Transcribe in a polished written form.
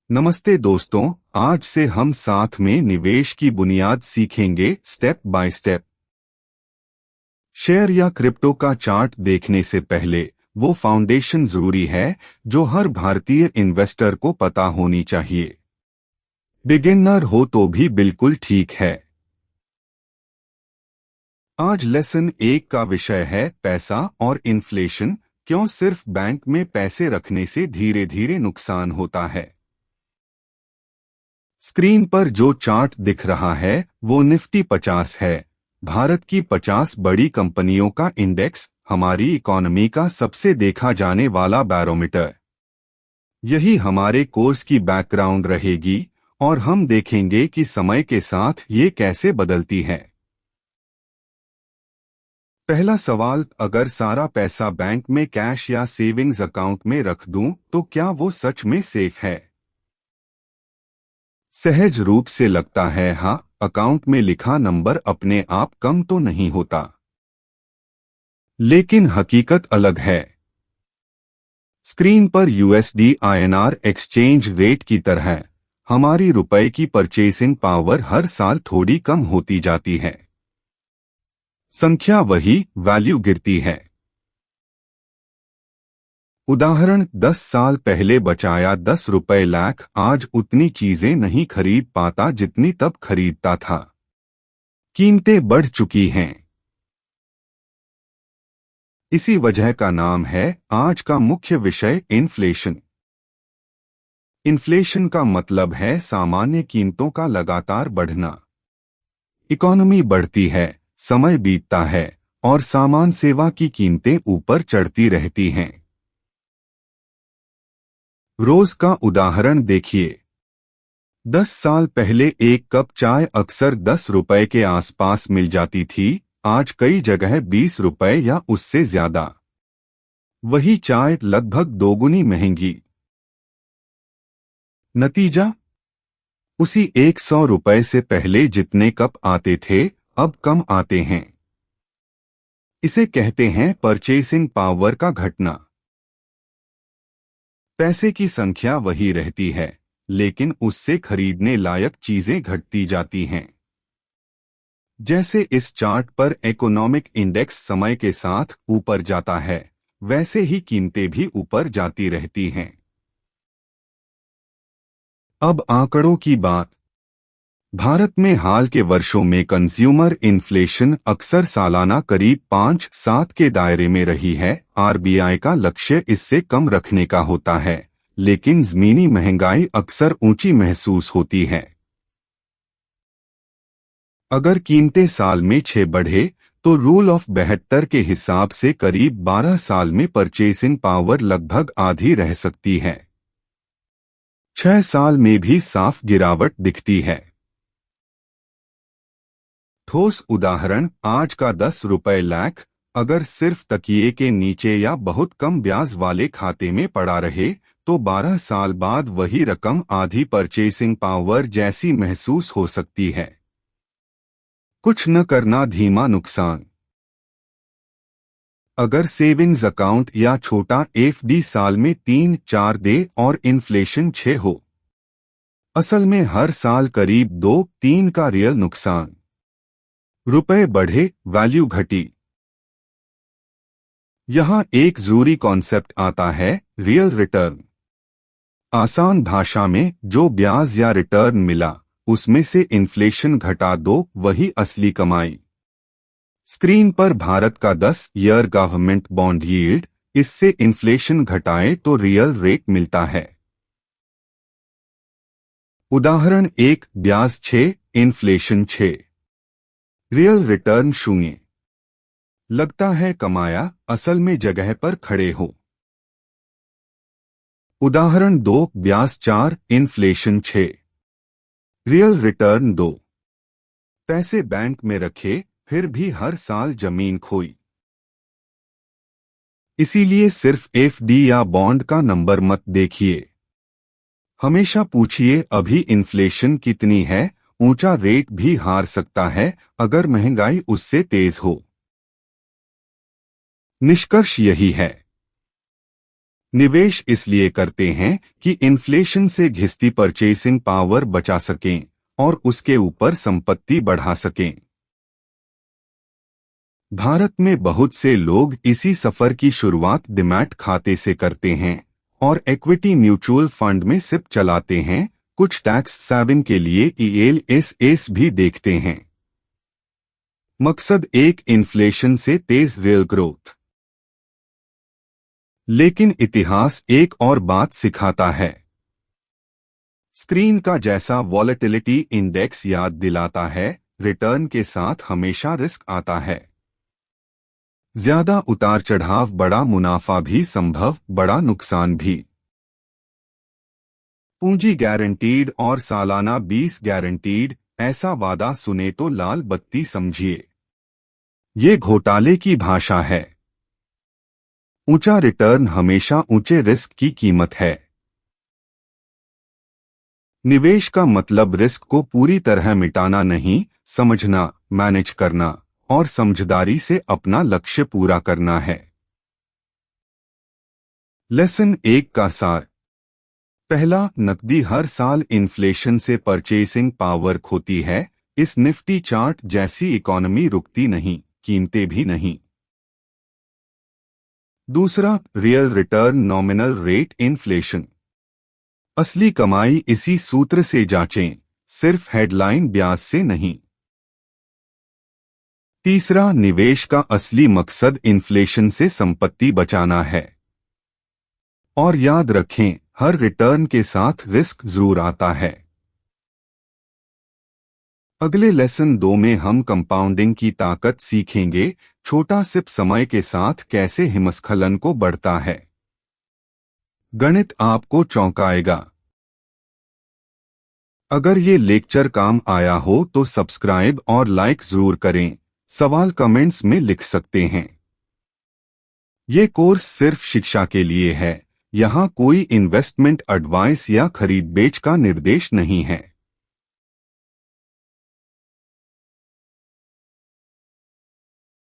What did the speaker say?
नमस्ते दोस्तों, आज से हम साथ में निवेश की बुनियाद सीखेंगे स्टेप बाय स्टेप। शेयर या क्रिप्टो का चार्ट देखने से पहले वो फाउंडेशन जरूरी है जो हर भारतीय इन्वेस्टर को पता होनी चाहिए। बिगिनर हो तो भी बिल्कुल ठीक है। आज लेसन 1 का विषय है पैसा और इन्फ्लेशन, क्यों सिर्फ बैंक में पैसे रखने से धीरे धीरे नुकसान होता है। स्क्रीन पर जो चार्ट दिख रहा है वो निफ्टी 50 है, भारत की 50 बड़ी कंपनियों का इंडेक्स, हमारी इकोनॉमी का सबसे देखा जाने वाला बैरोमीटर। यही हमारे कोर्स की बैकग्राउंड रहेगी और हम देखेंगे कि समय के साथ ये कैसे बदलती है। पहला सवाल, अगर सारा पैसा बैंक में कैश या सेविंग्स अकाउंट में रख दूं तो क्या वो सच में सेफ है? सहज रूप से लगता है हाँ, अकाउंट में लिखा नंबर अपने आप कम तो नहीं होता। लेकिन हकीकत अलग है। स्क्रीन पर यूएसडी आईएनआर एक्सचेंज रेट की तरह हमारी रुपए की परचेसिंग पावर हर साल थोड़ी कम होती जाती है। संख्या वही, वैल्यू गिरती है। उदाहरण, 10 साल पहले बचाया 10 रुपए लाख आज उतनी चीजें नहीं खरीद पाता जितनी तब खरीदता था। कीमतें बढ़ चुकी हैं। इसी वजह का नाम है आज का मुख्य विषय इन्फ्लेशन। इन्फ्लेशन का मतलब है सामान्य कीमतों का लगातार बढ़ना। इकोनॉमी बढ़ती है, समय बीतता है और सामान सेवा की कीमतें ऊपर चढ़ती रहती हैं। रोज का उदाहरण देखिए। 10 साल पहले एक कप चाय अक्सर 10 रुपए के आसपास मिल जाती थी, आज कई जगह 20 रुपए या उससे ज्यादा। वही चाय लगभग दोगुनी महंगी। नतीजा, उसी 100 रुपए से पहले जितने कप आते थे अब कम आते हैं। इसे कहते हैं परचेसिंग पावर का घटना। पैसे की संख्या वही रहती है, लेकिन उससे खरीदने लायक चीजें घटती जाती हैं। जैसे इस चार्ट पर इकोनॉमिक इंडेक्स समय के साथ ऊपर जाता है, वैसे ही कीमतें भी ऊपर जाती रहती हैं। अब आंकड़ों की बात। भारत में हाल के वर्षों में कंज्यूमर इन्फ्लेशन अक्सर सालाना करीब 5-7 के दायरे में रही है। आरबीआई का लक्ष्य इससे कम रखने का होता है, लेकिन जमीनी महंगाई अक्सर ऊंची महसूस होती है। अगर कीमतें साल में 6 बढ़े तो रूल ऑफ 72 के हिसाब से करीब 12 साल में परचेसिंग पावर लगभग आधी रह सकती है। 6 साल में भी साफ गिरावट दिखती है। ठोस उदाहरण, आज का 10 रुपए लाख अगर सिर्फ तकिए के नीचे या बहुत कम ब्याज वाले खाते में पड़ा रहे तो 12 साल बाद वही रकम आधी परचेसिंग पावर जैसी महसूस हो सकती है। कुछ न करना धीमा नुकसान। अगर सेविंग्स अकाउंट या छोटा एफडी साल में 3-4 दे और इन्फ्लेशन 6 हो, असल में हर साल करीब 2-3 का रियल नुकसान। रुपए बढ़े, वैल्यू घटी। यहां एक जरूरी कॉन्सेप्ट आता है, रियल रिटर्न। आसान भाषा में जो ब्याज या रिटर्न मिला उसमें से इन्फ्लेशन घटा दो, वही असली कमाई। स्क्रीन पर भारत का 10 ईयर गवर्नमेंट बॉन्ड यील्ड, इससे इन्फ्लेशन घटाए तो रियल रेट मिलता है। उदाहरण 1, ब्याज 6, इन्फ्लेशन 6, रियल रिटर्न 0। लगता है कमाया, असल में जगह पर खड़े हो। उदाहरण 2, ब्याज 4, इन्फ्लेशन 6, रियल रिटर्न 2। पैसे बैंक में रखे फिर भी हर साल जमीन खोई। इसीलिए सिर्फ एफडी या बॉन्ड का नंबर मत देखिए। हमेशा पूछिए अभी इन्फ्लेशन कितनी है। ऊंचा रेट भी हार सकता है अगर महंगाई उससे तेज हो। निष्कर्ष यही है, निवेश इसलिए करते हैं कि इन्फ्लेशन से घिसती परचेसिंग पावर बचा सकें और उसके ऊपर संपत्ति बढ़ा सकें। भारत में बहुत से लोग इसी सफर की शुरुआत डीमैट खाते से करते हैं और इक्विटी म्यूचुअल फंड में सिप चलाते हैं। कुछ टैक्स सेविंग के लिए ELSS भी देखते हैं। मकसद एक इन्फ्लेशन से तेज रियल ग्रोथ। लेकिन इतिहास एक और बात सिखाता है। स्क्रीन का जैसा वॉलेटिलिटी इंडेक्स याद दिलाता है, रिटर्न के साथ हमेशा रिस्क आता है। ज्यादा उतार चढ़ाव, बड़ा मुनाफा भी संभव, बड़ा नुकसान भी। पूंजी गारंटीड और सालाना 20 गारंटीड, ऐसा वादा सुने तो लाल बत्ती समझिए। ये घोटाले की भाषा है। ऊंचा रिटर्न हमेशा ऊंचे रिस्क की कीमत है। निवेश का मतलब रिस्क को पूरी तरह मिटाना नहीं, समझना, मैनेज करना और समझदारी से अपना लक्ष्य पूरा करना है। लेसन 1 का सार। पहला, नकदी हर साल इन्फ्लेशन से परचेसिंग पावर खोती है। इस निफ्टी चार्ट जैसी इकोनॉमी रुकती नहीं, कीमतें भी नहीं। दूसरा, real return nominal rate inflation. असली कमाई इसी सूत्र से जांचें, सिर्फ हेडलाइन ब्याज से नहीं। तीसरा, निवेश का असली मकसद इन्फ्लेशन से संपत्ति बचाना है। और याद रखें, हर रिटर्न के साथ रिस्क जरूर आता है। अगले लेसन 2 में हम कंपाउंडिंग की ताकत सीखेंगे। छोटा सिप समय के साथ कैसे हिमस्खलन को बढ़ता है। गणित आपको चौंकाएगा। अगर ये लेक्चर काम आया हो तो सब्सक्राइब और लाइक जरूर करें। सवाल कमेंट्स में लिख सकते हैं। ये कोर्स सिर्फ शिक्षा के लिए है। यहाँ कोई इन्वेस्टमेंट एडवाइस या खरीद बेच का निर्देश नहीं है।